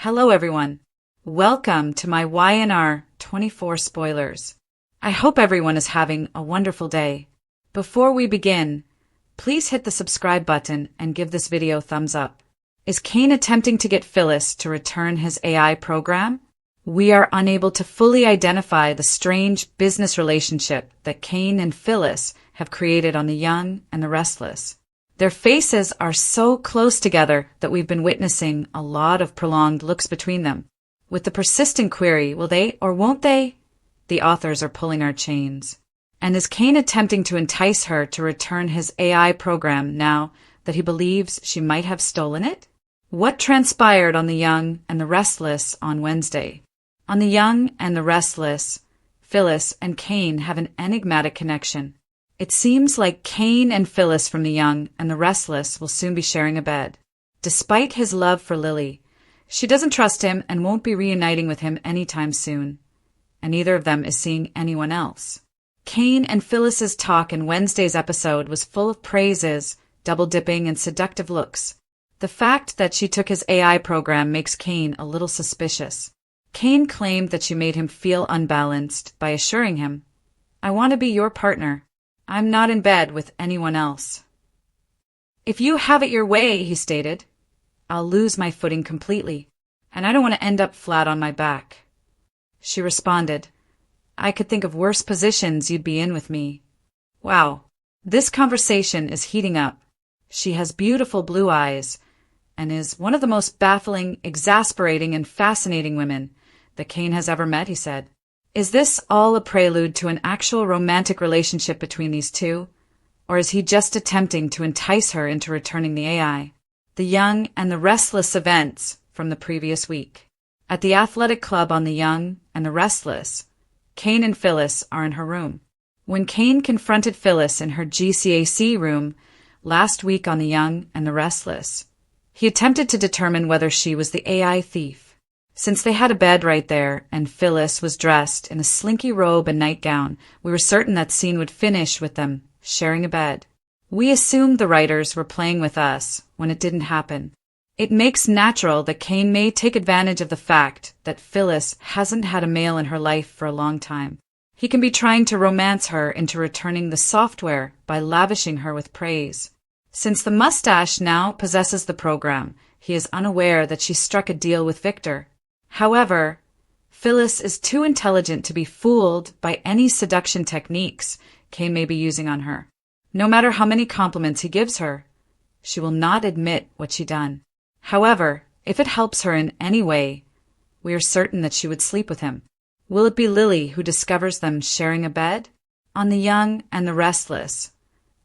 Hello everyone. Welcome to my YNR 24 spoilers. I hope everyone is having a wonderful day. Before we begin, please hit the subscribe button and give this video a thumbs up. Is Kane attempting to get Phyllis to return his AI program? We are unable to fully identify the strange business relationship that Kane and Phyllis have created on The Young and the Restless. Their faces are so close together that we've been witnessing a lot of prolonged looks between them. With the persistent query, will they or won't they? The authors are pulling our chains. And is Kane attempting to entice her to return his AI program now that he believes she might have stolen it? What transpired on The Young and the Restless on Wednesday? On The Young and the Restless, Phyllis and Kane have an enigmatic connection. It seems like Kane and Phyllis from The Young and the Restless will soon be sharing a bed. Despite his love for Lily, she doesn't trust him and won't be reuniting with him anytime soon. And neither of them is seeing anyone else. Kane and Phyllis's talk in Wednesday's episode was full of praises, double-dipping, and seductive looks. The fact that she took his AI program makes Kane a little suspicious. Kane claimed that she made him feel unbalanced by assuring him, "I want to be your partner. I'm not in bed with anyone else." "If you have it your way," he stated, "I'll lose my footing completely, and I don't want to end up flat on my back." She responded, "I could think of worse positions you'd be in with me." Wow, this conversation is heating up. She has beautiful blue eyes and is one of the most baffling, exasperating, and fascinating women that Kane has ever met, he said. Is this all a prelude to an actual romantic relationship between these two? Or is he just attempting to entice her into returning the AI? The Young and the Restless events from the previous week. At the athletic club on The Young and the Restless, Kane and Phyllis are in her room. When Kane confronted Phyllis in her GCAC room last week on The Young and the Restless, he attempted to determine whether she was the AI thief. Since they had a bed right there, and Phyllis was dressed in a slinky robe and nightgown, we were certain that scene would finish with them sharing a bed. We assumed the writers were playing with us when it didn't happen. It makes natural that Kane may take advantage of the fact that Phyllis hasn't had a male in her life for a long time. He can be trying to romance her into returning the software by lavishing her with praise. Since the mustache now possesses the program, he is unaware that she struck a deal with Victor. However, Phyllis is too intelligent to be fooled by any seduction techniques Kane may be using on her. No matter how many compliments he gives her, she will not admit what she done. However, if it helps her in any way, we are certain that she would sleep with him. Will it be Lily who discovers them sharing a bed? On The Young and the Restless,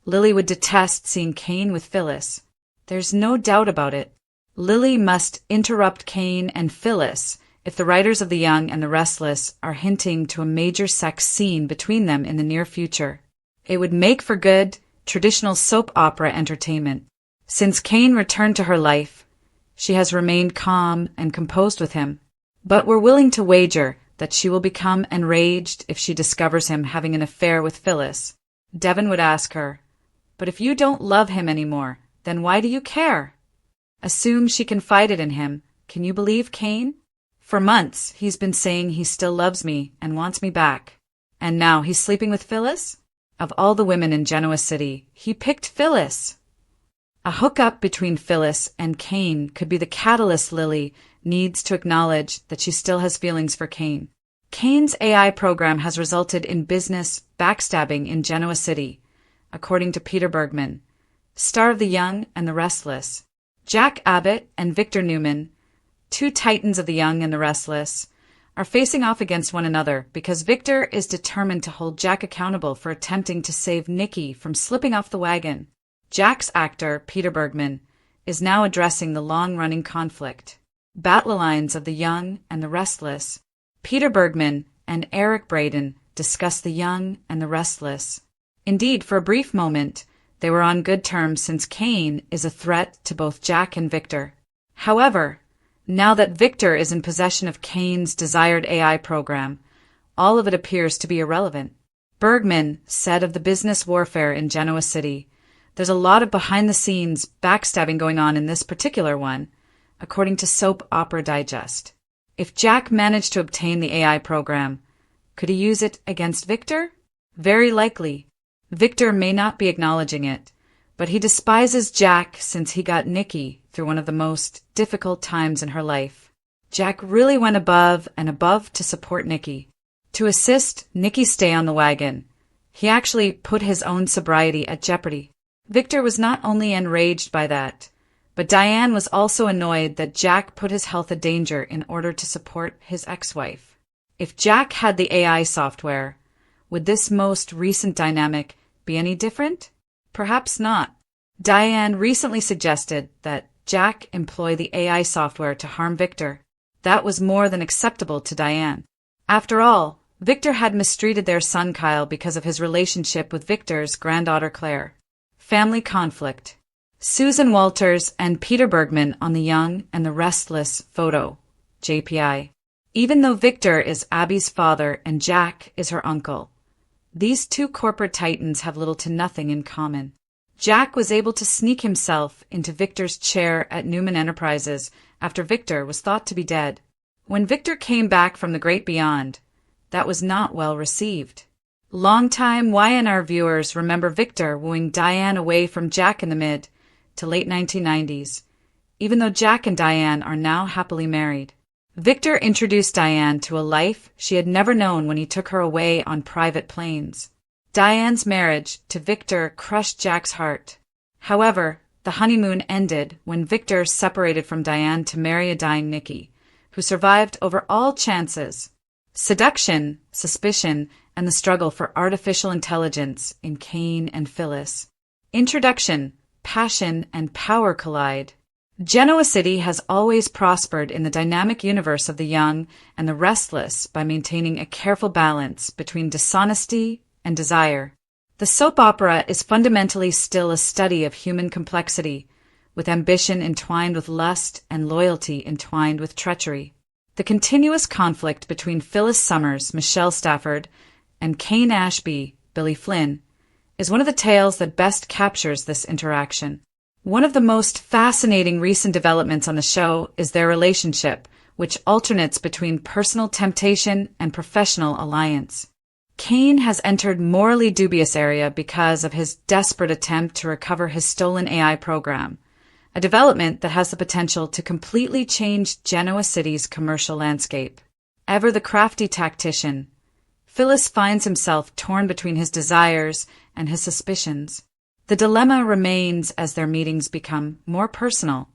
Lily would detest seeing Kane with Phyllis. There's no doubt about it. Lily must interrupt Kane and Phyllis if the writers of The Young and the Restless are hinting to a major sex scene between them in the near future. It would make for good, traditional soap opera entertainment. Since Kane returned to her life, she has remained calm and composed with him, but we're willing to wager that she will become enraged if she discovers him having an affair with Phyllis. Devon would ask her, "But if you don't love him anymore, then why do you care?" Assume she confided in him. Can you believe Kane? For months, he's been saying he still loves me and wants me back. And now he's sleeping with Phyllis? Of all the women in Genoa City, he picked Phyllis. A hookup between Phyllis and Kane could be the catalyst Lily needs to acknowledge that she still has feelings for Kane. Kane's AI program has resulted in business backstabbing in Genoa City, according to Peter Bergman, star of The Young and the Restless. Jack Abbott and Victor Newman, two titans of The Young and the Restless, are facing off against one another because Victor is determined to hold Jack accountable for attempting to save Nikki from slipping off the wagon. Jack's actor, Peter Bergman, is now addressing the long-running conflict. Battle lines of The Young and the Restless. Peter Bergman and Eric Braeden discuss The Young and the Restless. Indeed, for a brief moment, they were on good terms since Kane is a threat to both Jack and Victor. However, now that Victor is in possession of Kane's desired AI program, all of it appears to be irrelevant. Bergman said of the business warfare in Genoa City, "There's a lot of behind-the-scenes backstabbing going on in this particular one. according to Soap Opera Digest. If Jack managed to obtain the AI program, could he use it against Victor? Very likely. Victor may not be acknowledging it, but he despises Jack since he got Nikki through one of the most difficult times in her life. Jack really went above and above to support Nikki. To assist Nikki stay on the wagon, he actually put his own sobriety at jeopardy. Victor was not only enraged by that, but Diane was also annoyed that Jack put his health in danger in order to support his ex-wife. If Jack had the AI software, would this most recent dynamic be any different? Perhaps not. Diane recently suggested that Jack employ the AI software to harm Victor. That was more than acceptable to Diane. After all, Victor had mistreated their son Kyle because of his relationship with Victor's granddaughter Claire. Family conflict. Susan Walters and Peter Bergman on the Young and the Restless photo, JPI. Even though Victor is Abby's father and Jack is her uncle, these two corporate titans have little to nothing in common. Jack was able to sneak himself into Victor's chair at Newman Enterprises after Victor was thought to be dead. When Victor came back from the great beyond, that was not well received. Longtime Y&R viewers remember Victor wooing Diane away from Jack in the mid to late 1990s, even though Jack and Diane are now happily married. Victor introduced Diane to a life she had never known when he took her away on private planes. Diane's marriage to Victor crushed Jack's heart. However, the honeymoon ended when Victor separated from Diane to marry a dying Nikki, who survived over all chances. Seduction, suspicion, and the struggle for artificial intelligence in Cain and Phyllis. Introduction, passion, and power collide. Genoa City has always prospered in the dynamic universe of the Young and the Restless by maintaining a careful balance between dishonesty and desire. The soap opera is fundamentally still a study of human complexity, with ambition entwined with lust and loyalty entwined with treachery. The continuous conflict between Phyllis Summers, Michelle Stafford, and Cain Ashby, Billy Flynn, is one of the tales that best captures this interaction. One of the most fascinating recent developments on the show is their relationship, which alternates between personal temptation and professional alliance. Cain has entered morally dubious area because of his desperate attempt to recover his stolen AI program, a development that has the potential to completely change Genoa City's commercial landscape. Ever the crafty tactician, Phyllis finds himself torn between his desires and his suspicions. The dilemma remains as their meetings become more personal.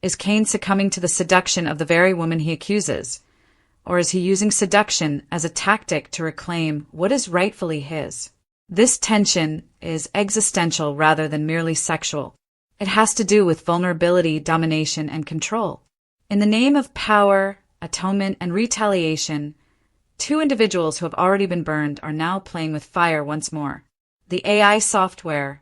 Is Cain succumbing to the seduction of the very woman he accuses? Or is he using seduction as a tactic to reclaim what is rightfully his? This tension is existential rather than merely sexual. It has to do with vulnerability, domination, and control. In the name of power, atonement, and retaliation, two individuals who have already been burned are now playing with fire once more. The AI software,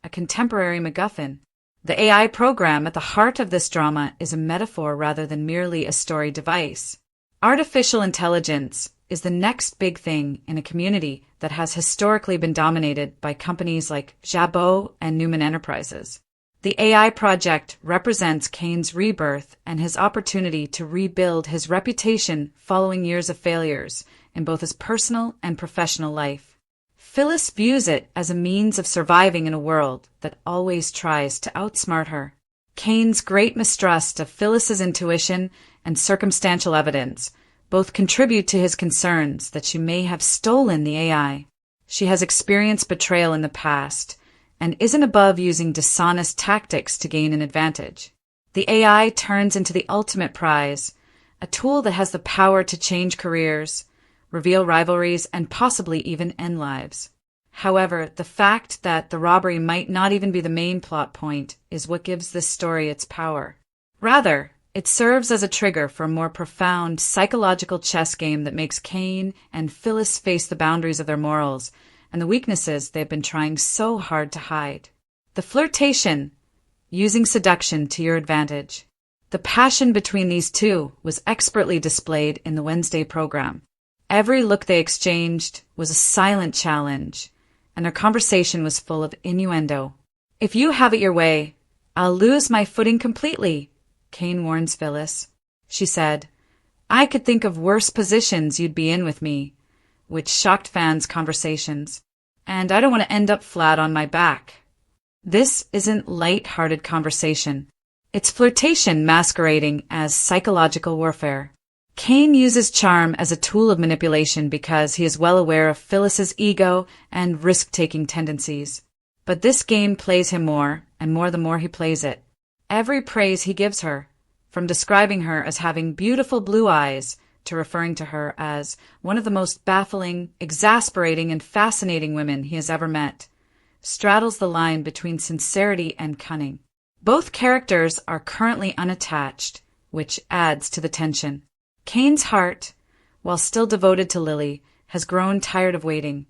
a contemporary MacGuffin. The AI program at the heart of this drama is a metaphor rather than merely a story device. Artificial intelligence is the next big thing in a community that has historically been dominated by companies like Jabot and Newman Enterprises. The AI project represents Cain's rebirth and his opportunity to rebuild his reputation following years of failures in both his personal and professional life. Phyllis views it as a means of surviving in a world that always tries to outsmart her. Cain's great mistrust of Phyllis's intuition and circumstantial evidence both contribute to his concerns that she may have stolen the AI. She has experienced betrayal in the past and isn't above using dishonest tactics to gain an advantage. The AI turns into the ultimate prize, a tool that has the power to change careers, reveal rivalries, and possibly even end lives. However, the fact that the robbery might not even be the main plot point is what gives this story its power. Rather, it serves as a trigger for a more profound psychological chess game that makes Cain and Phyllis face the boundaries of their morals and the weaknesses they've been trying so hard to hide. The flirtation, using seduction to your advantage. The passion between these two was expertly displayed in the Wednesday program. Every look they exchanged was a silent challenge, and their conversation was full of innuendo. If you have it your way, I'll lose my footing completely, Kane warns Phyllis. She said, "I could think of worse positions you'd be in with me," which shocked fans' conversations. "And I don't want to end up flat on my back." This isn't light-hearted conversation. It's flirtation masquerading as psychological warfare. Kane uses charm as a tool of manipulation because he is well aware of Phyllis's ego and risk-taking tendencies. But this game plays him more, and more the more he plays it. Every praise he gives her, from describing her as having beautiful blue eyes to referring to her as one of the most baffling, exasperating, and fascinating women he has ever met, straddles the line between sincerity and cunning. Both characters are currently unattached, which adds to the tension. Kane's heart, while still devoted to Lily, has grown tired of waiting,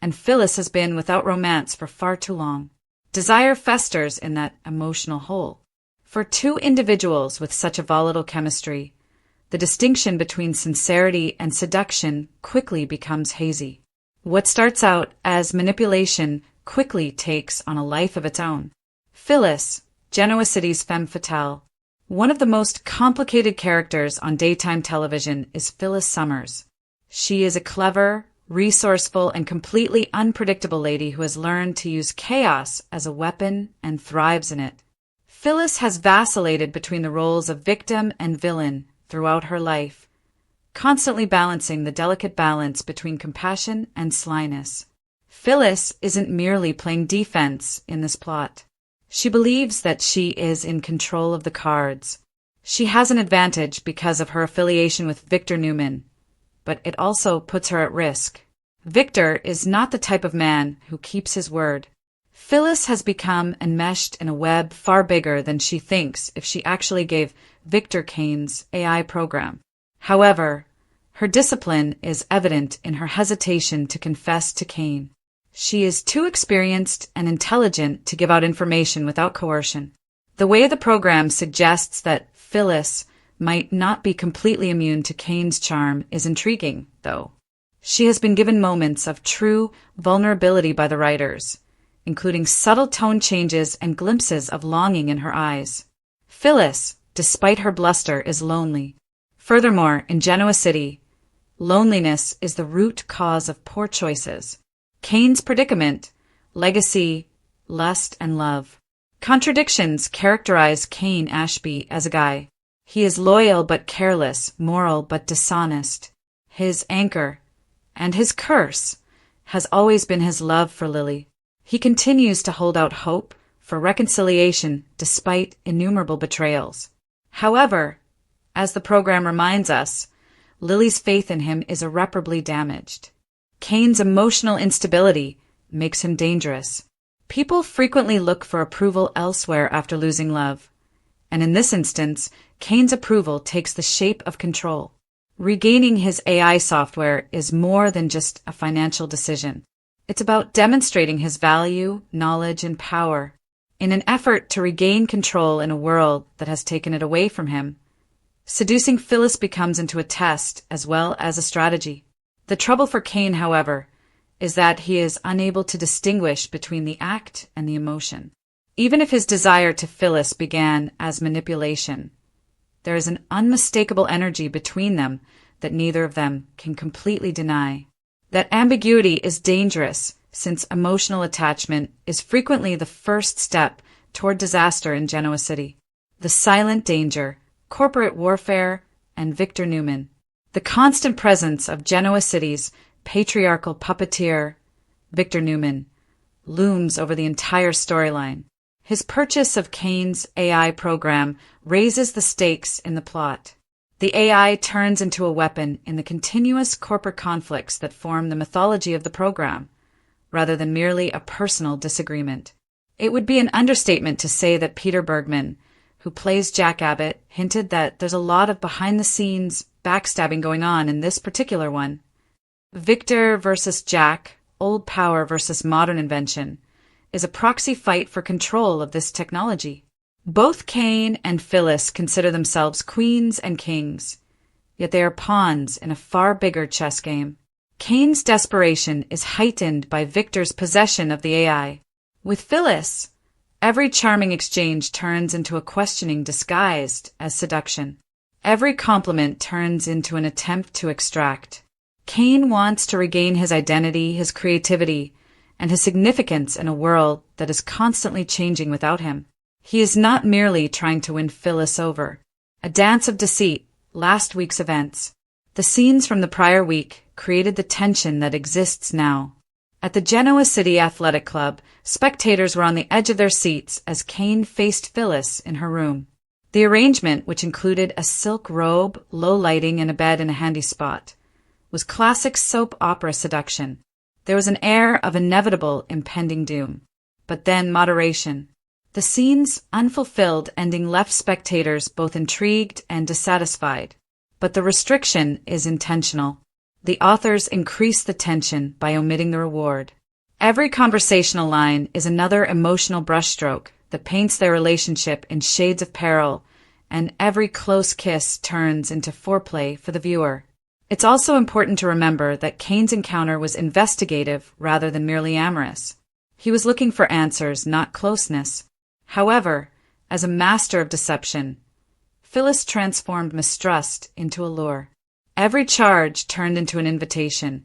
and Phyllis has been without romance for far too long. Desire festers in that emotional hole. For two individuals with such a volatile chemistry, the distinction between sincerity and seduction quickly becomes hazy. What starts out as manipulation quickly takes on a life of its own. Phyllis, Genoa City's femme fatale. One of the most complicated characters on daytime television is Phyllis Summers. She is a clever, resourceful, and completely unpredictable lady who has learned to use chaos as a weapon and thrives in it. Phyllis has vacillated between the roles of victim and villain throughout her life, constantly balancing the delicate balance between compassion and slyness. Phyllis isn't merely playing defense in this plot. She believes that she is in control of the cards. She has an advantage because of her affiliation with Victor Newman, but it also puts her at risk. Victor is not the type of man who keeps his word. Phyllis has become enmeshed in a web far bigger than she thinks if she actually gave Victor Kane's AI program. However, her discipline is evident in her hesitation to confess to Kane. She is too experienced and intelligent to give out information without coercion. The way the program suggests that Phyllis might not be completely immune to Kane's charm is intriguing, though. She has been given moments of true vulnerability by the writers, including subtle tone changes and glimpses of longing in her eyes. Phyllis, despite her bluster, is lonely. Furthermore, in Genoa City, loneliness is the root cause of poor choices. Kane's predicament, legacy, lust, and love. Contradictions characterize Kane Ashby as a guy. He is loyal but careless, moral but dishonest. His anchor, and his curse, has always been his love for Lily. He continues to hold out hope for reconciliation despite innumerable betrayals. However, as the program reminds us, Lily's faith in him is irreparably damaged. Kane's emotional instability makes him dangerous. People frequently look for approval elsewhere after losing love, and in this instance, Kane's approval takes the shape of control. Regaining his AI software is more than just a financial decision. It's about demonstrating his value, knowledge, and power. In an effort to regain control in a world that has taken it away from him, seducing Phyllis becomes into a test as well as a strategy. The trouble for Kane, however, is that he is unable to distinguish between the act and the emotion. Even if his desire to Phyllis began as manipulation, there is an unmistakable energy between them that neither of them can completely deny. That ambiguity is dangerous, since emotional attachment is frequently the first step toward disaster in Genoa City. The silent danger, corporate warfare, and Victor Newman. The constant presence of Genoa City's patriarchal puppeteer, Victor Newman, looms over the entire storyline. His purchase of Kane's AI program raises the stakes in the plot. The AI turns into a weapon in the continuous corporate conflicts that form the mythology of the program, rather than merely a personal disagreement. It would be an understatement to say that Peter Bergman, who plays Jack Abbott, hinted that there's a lot of behind-the-scenes backstabbing going on in this particular one. Victor versus Jack, old power versus modern invention, is a proxy fight for control of this technology. Both Kane and Phyllis consider themselves queens and kings, yet they are pawns in a far bigger chess game. Kane's desperation is heightened by Victor's possession of the AI. With Phyllis, Every charming exchange turns into a questioning disguised as seduction. Every compliment turns into an attempt to extract. Cain wants to regain his identity, his creativity, and his significance in a world that is constantly changing without him. He is not merely trying to win Phyllis over. A dance of deceit, last week's events. The scenes from the prior week created the tension that exists now. At the Genoa City Athletic Club, spectators were on the edge of their seats as Cain faced Phyllis in her room. The arrangement, which included a silk robe, low lighting, and a bed in a handy spot, was classic soap opera seduction. There was an air of inevitable impending doom. But then moderation. The scene's unfulfilled ending left spectators both intrigued and dissatisfied. But the restriction is intentional. The authors increase the tension by omitting the reward. Every conversational line is another emotional brushstroke that paints their relationship in shades of peril, and every close kiss turns into foreplay for the viewer. It's also important to remember that Cain's encounter was investigative rather than merely amorous. He was looking for answers, not closeness. However, as a master of deception, Phyllis transformed mistrust into allure. Every charge turned into an invitation,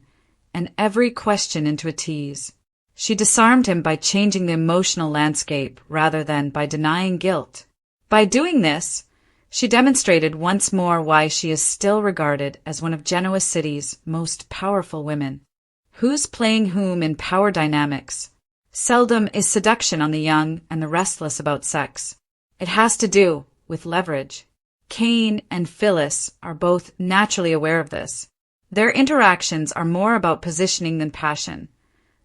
and every question into a tease. She disarmed him by changing the emotional landscape rather than by denying guilt. By doing this, she demonstrated once more why she is still regarded as one of Genoa City's most powerful women. Who's playing whom in power dynamics? Seldom is seduction on the young and the restless about sex. It has to do with leverage. Cain and Phyllis are both naturally aware of this. Their interactions are more about positioning than passion.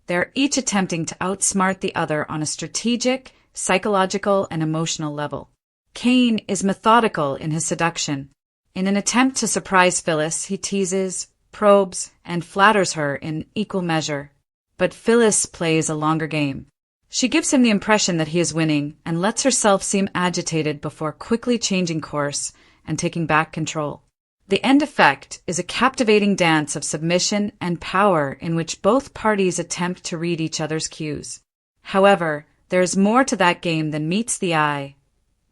They're each attempting to outsmart the other on a strategic, psychological, and emotional level. Cain is methodical in his seduction. In an attempt to surprise Phyllis, he teases, probes, and flatters her in equal measure. But Phyllis plays a longer game. She gives him the impression that he is winning and lets herself seem agitated before quickly changing course and taking back control. The end effect is a captivating dance of submission and power in which both parties attempt to read each other's cues. However, there is more to that game than meets the eye: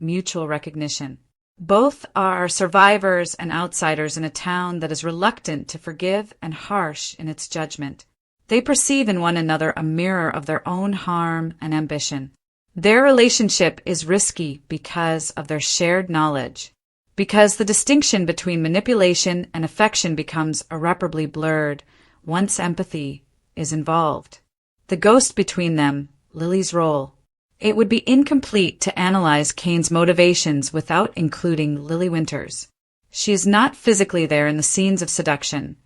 mutual recognition. Both are survivors and outsiders in a town that is reluctant to forgive and harsh in its judgment. They perceive in one another a mirror of their own harm and ambition. Their relationship is risky because of their shared knowledge, because the distinction between manipulation and affection becomes irreparably blurred once empathy is involved. The ghost between them, Lily's role. It would be incomplete to analyze Cain's motivations without including Lily Winters. She is not physically there in the scenes of seduction,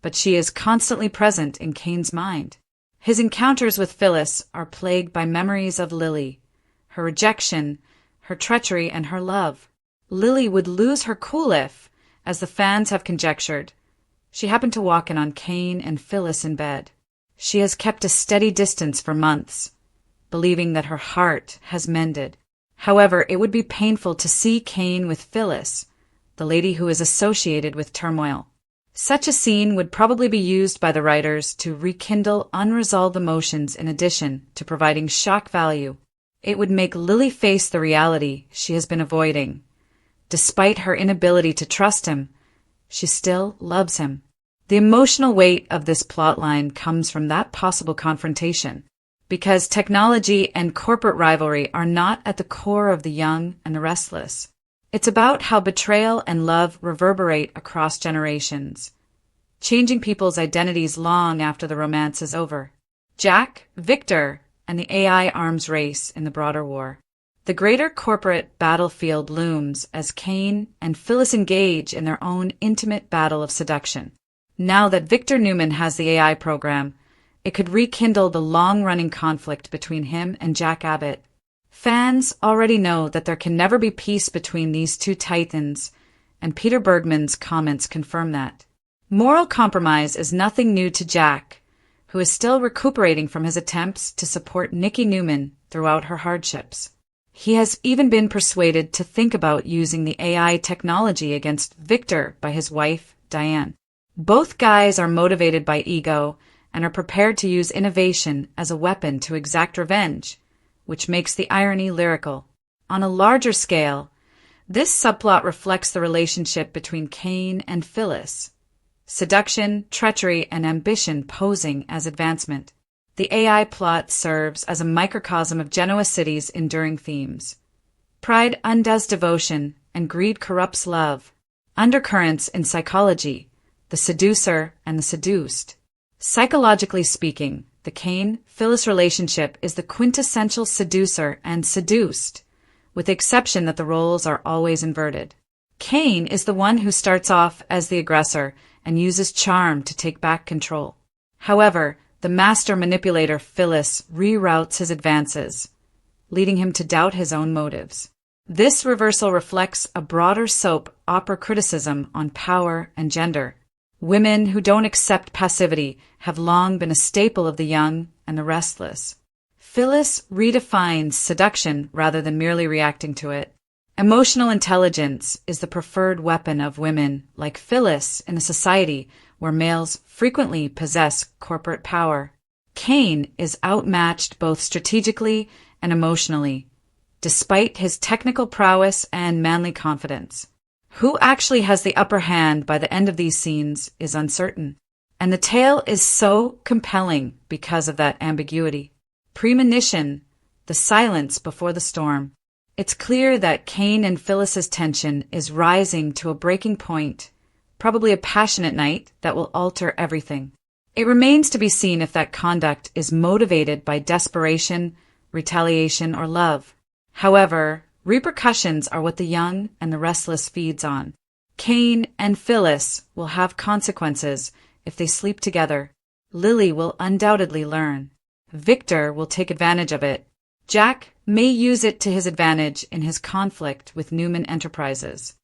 but she is constantly present in Cain's mind. His encounters with Phyllis are plagued by memories of Lily, her rejection, her treachery, and her love. Lily would lose her cool if, as the fans have conjectured, she happened to walk in on Cain and Phyllis in bed. She has kept a steady distance for months, believing that her heart has mended. However, it would be painful to see Cain with Phyllis, the lady who is associated with turmoil. Such a scene would probably be used by the writers to rekindle unresolved emotions in addition to providing shock value. It would make Lily face the reality she has been avoiding. Despite her inability to trust him, she still loves him. The emotional weight of this plotline comes from that possible confrontation, because technology and corporate rivalry are not at the core of the young and the restless. It's about how betrayal and love reverberate across generations, changing people's identities long after the romance is over. Jack, Victor, and the AI arms race in the broader war. The greater corporate battlefield looms as Cain and Phyllis engage in their own intimate battle of seduction. Now that Victor Newman has the AI program, it could rekindle the long-running conflict between him and Jack Abbott. Fans already know that there can never be peace between these two titans, and Peter Bergman's comments confirm that. Moral compromise is nothing new to Jack, who is still recuperating from his attempts to support Nikki Newman throughout her hardships. He has even been persuaded to think about using the AI technology against Victor by his wife, Diane. Both guys are motivated by ego and are prepared to use innovation as a weapon to exact revenge, which makes the irony lyrical. On a larger scale, this subplot reflects the relationship between Cain and Phyllis. Seduction, treachery, and ambition posing as advancement. The AI plot serves as a microcosm of Genoa City's enduring themes. Pride undoes devotion, and greed corrupts love. Undercurrents in psychology, the seducer and the seduced. Psychologically speaking, the Cain-Phyllis relationship is the quintessential seducer and seduced, with the exception that the roles are always inverted. Cain is the one who starts off as the aggressor and uses charm to take back control. However, the master manipulator Phyllis reroutes his advances, leading him to doubt his own motives. This reversal reflects a broader soap opera criticism on power and gender. Women who don't accept passivity have long been a staple of the young and the restless. Phyllis redefines seduction rather than merely reacting to it. Emotional intelligence is the preferred weapon of women like Phyllis in a society where males frequently possess corporate power. Cain is outmatched both strategically and emotionally, despite his technical prowess and manly confidence. Who actually has the upper hand by the end of these scenes is uncertain, and the tale is so compelling because of that ambiguity. Premonition, the silence before the storm. It's clear that Cain and Phyllis's tension is rising to a breaking point, probably a passionate night that will alter everything. It remains to be seen if that conduct is motivated by desperation, retaliation, or love. However, repercussions are what the young and the restless feeds on. Cain and Phyllis will have consequences if they sleep together. Lily will undoubtedly learn. Victor will take advantage of it. Jack may use it to his advantage in his conflict with Newman Enterprises.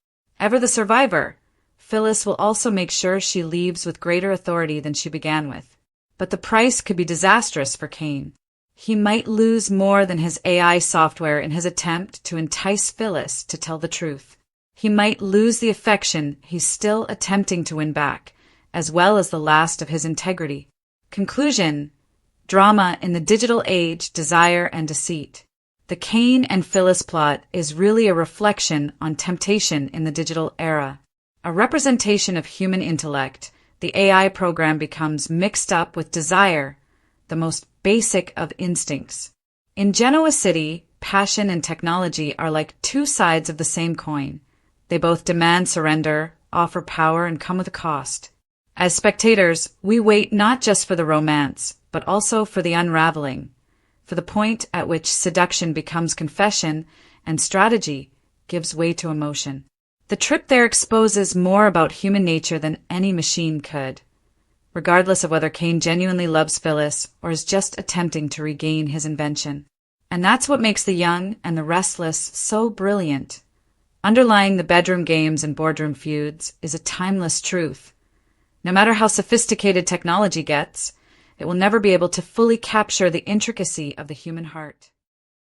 Ever the survivor, Phyllis will also make sure she leaves with greater authority than she began with. But the price could be disastrous for Cain. He might lose more than his AI software in his attempt to entice Phyllis to tell the truth. He might lose the affection he's still attempting to win back, as well as the last of his integrity. Conclusion: drama in the digital age, desire and deceit. The Cain and Phyllis plot is really a reflection on temptation in the digital era. A representation of human intellect, the AI program becomes mixed up with desire, the most basic of instincts. In Genoa City, passion and technology are like two sides of the same coin. They both demand surrender, offer power, and come with a cost. As spectators, we wait not just for the romance, but also for the unraveling, for the point at which seduction becomes confession and strategy gives way to emotion. The trip there exposes more about human nature than any machine could, regardless of whether Cain genuinely loves Phyllis or is just attempting to regain his invention. And that's what makes the young and the restless so brilliant. Underlying the bedroom games and boardroom feuds is a timeless truth. No matter how sophisticated technology gets, it will never be able to fully capture the intricacy of the human heart.